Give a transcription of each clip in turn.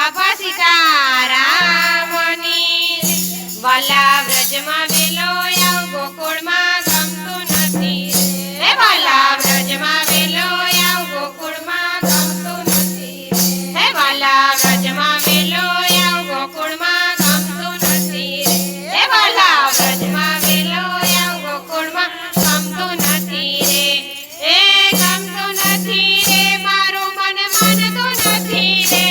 બાપા સીતારામની વાલા વ્રજમાં વેલો આવ ગોકુળમાં ગમતું નથી હે વાલા વ્રજમાં વેલો આવ ગોકુળમાં ગમતું નથી હે વાલા વ્રજમાં વેલો આવ ગોકુળમાં ગમતું નથી હે વાલા વ્રજમાં વેલો આવ ગોકુળમાં ગમતું નથી રે એ ગમતું નથી રે મારું મન માનતું નથી રે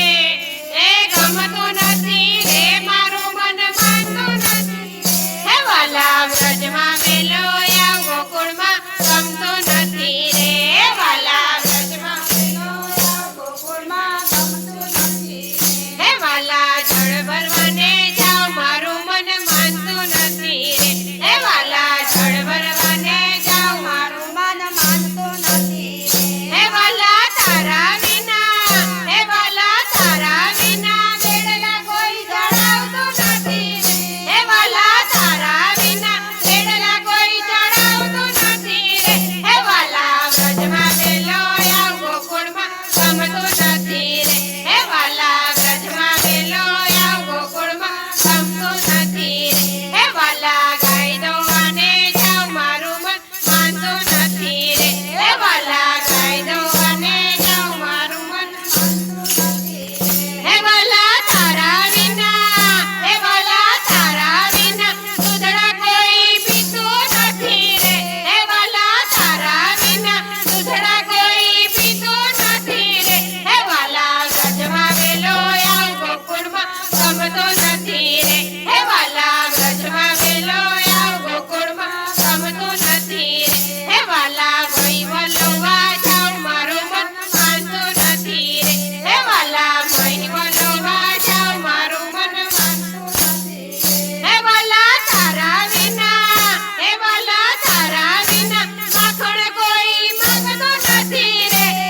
એ ગમતું નથી રે મારું મન માનતું નથી હે વાલા વ્રજમાં વેલો આવ ગોકુળમાં ગમતું નથી રે હે વાલા વ્રજમાં વેલો આવ ગોકુળમાં ગમતું નથી હે વાલા જળ ભરવાને જાવ મારું મન માનતું નથી રે હે વાલા જળ ભરવાને જાવ મારું મન માનતું નથી હે વાલા તારા વિના હે વાલા તારા વિના બેડલા કોઈ ચડાવતું નથી હે વાલા તારા વિના બેડલા કોઈ ચડાવતું નથી હે વાલા વ્રજમાં વેલો આવ ગોકુળમાં ગમતું નથી હે વાલા વ્રજમાં વેલો આવ ગોકુળમાં ગમતું નથી હે વાલા ગાય દોવાને જાવ મારું મન માનતું નથી હે વાલા ગાય દોવાને જાવ મારું મન માનતું નથી હે વાલા તારા વિના હે વાલા તારા વિના દૂધડા કોઈ પીતું નથી હે વાલા તારા વિના દૂધડા કોઈ પીતું નથી હે વાલા વ્રજમાં વેલો આવ ગોકુળમાં ગમતું નથી હે વાલા વ્રજમાં વેલો આવ ગોકુળમાં ગમતું નથી હે વાલા ભઈ વલોવા જાવ મારું મન માનતું નથી હે વાલા ભઈ વલોવા જાવ મારું મન માનતું નથી હે વાલા તારા વિના હે વાલા તારા વિના માખણ કોઈ માંગતું નથી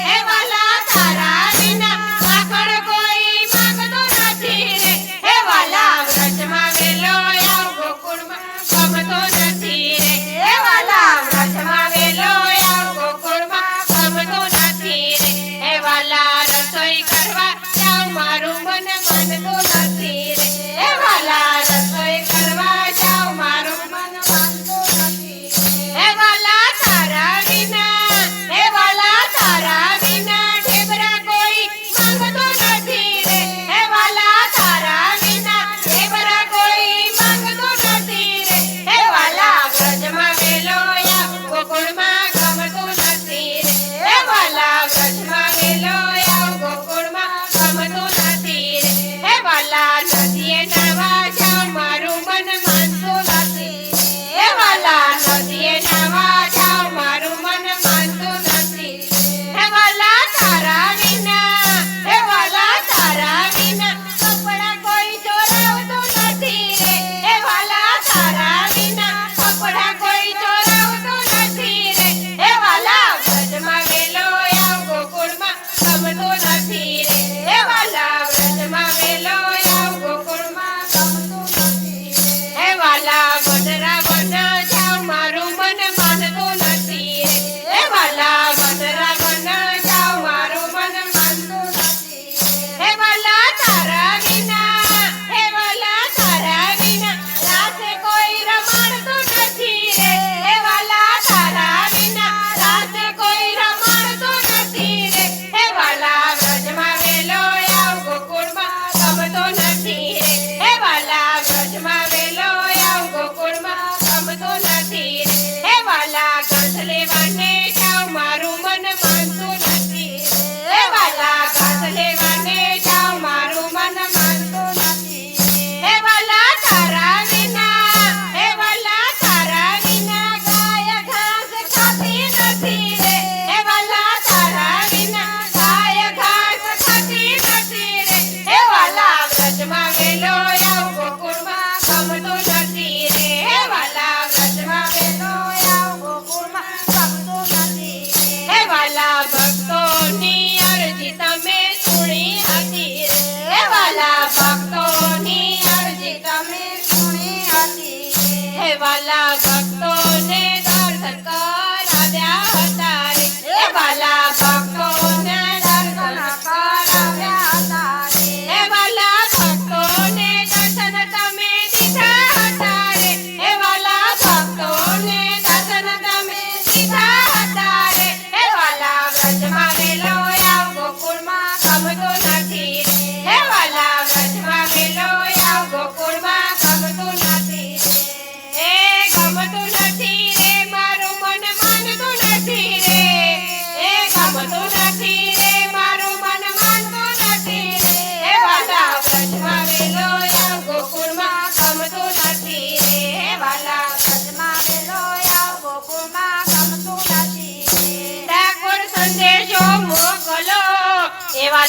હે વાલા તારા વિના માખણ કોઈ માંગતું નથી હે વાલા વ્રજમાં વેલો આવ ગોકુળમાં ગમતું નથી હે વાલા વ્રજમાં વેલો આવ ગોકુળમાં ગમતું નથી હે વાલા રસોઈ કરવા જાવ મારું મન માનતું નથી હે વાલા રસોઈ કરવા જાવ મારું મન માનતું નથી હે વાલા તારા વિના હે વાલા તારા વિના ઢેબરા કોઈ માંગતું નથી હે વાલા તારા વિના ઢેબરા કોઈ માંગતું નથી હે વાલા વ્રજમાં વેલો આવ ગોકુળમાં ગમતું નથી હે વાલા વ્રજમાં વેલો આવ ગોકુળમાં ગમતું નથી હે વાલા નદીએ નાવા જાવ મારું મન માનતું નથી હે વાલા નદીએ નાવા જાવ મારું મન માનતું નથી હે વાલા તારા વિના હે વાલા તારા વિના કપડા કોઈ ચોરાવતું નથી હે વાલા તારા વિના કપડા કોઈ ચોરાવતું નથી હે વાલા વ્રજમાં વેલો આવ ગોકુળમાં ગમતું નથી હે વાલા વ્રજમાં વેલો આવ ગોકુળમાં ગમતું નથી હે વાલા વનરા વન જાવ મારું મન માનતું નથી હે વાલા વનરા વન જાવ મારું મન માનતું નથી હે વાલા તારા વિના હે વાલા તારા વિના રાતે કોઈ રમાડતું નથી હે વાલા તારા વિના રાતે કોઈ રમાડતું નથી હે વાલા વ્રજમાં વેલો આવ ગોકુળમાં ગમતો નથી હે વાલા વ્રજમાં વેલો આવ ગોકુળમાં ગમતો નથી હે વાલા ઘાસ લેવાને જાવ મારું મન માનતું નથી હે વાલા ઘાસ લેવાને જાવ મારું મન માનતું નથી હે વાલા તારા વિના હે વાલા તારા વિના ગાય ઘાસ ખાતી નથી હે વાલા તારા વિના ગાય ઘાસ ખાતી નથી હે વાલા વ્રજમાં વેલો આવ ગોકુળમાં ગમતું નથી હે વાલા વ્રજમાં વેલો આવ ગોકુળમાં ગમતું નથી હે વાલા ભક્તોની અરજી તમે સુણી હતી હે વાલા ભક્તોની અરજી તમે સુણી હતી હે વાલા ભક્તોને દર્શન કરાવ્યા હતા હે વાલા ભક્તોને દર્શન કરાવ્યા હતા હે વાલા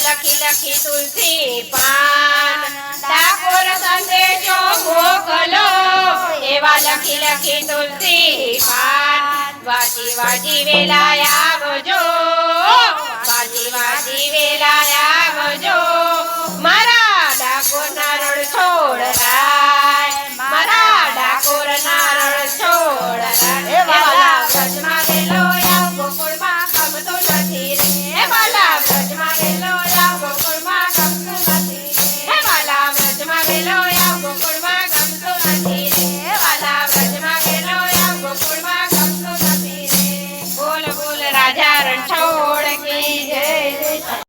લખી લખી તુલસી પાન ડાકોર સંદેશો મોકલો એવા લખી લખી તુલસી પાન વાજી વાજી વેલા આવજો વાજી વાજી વેલા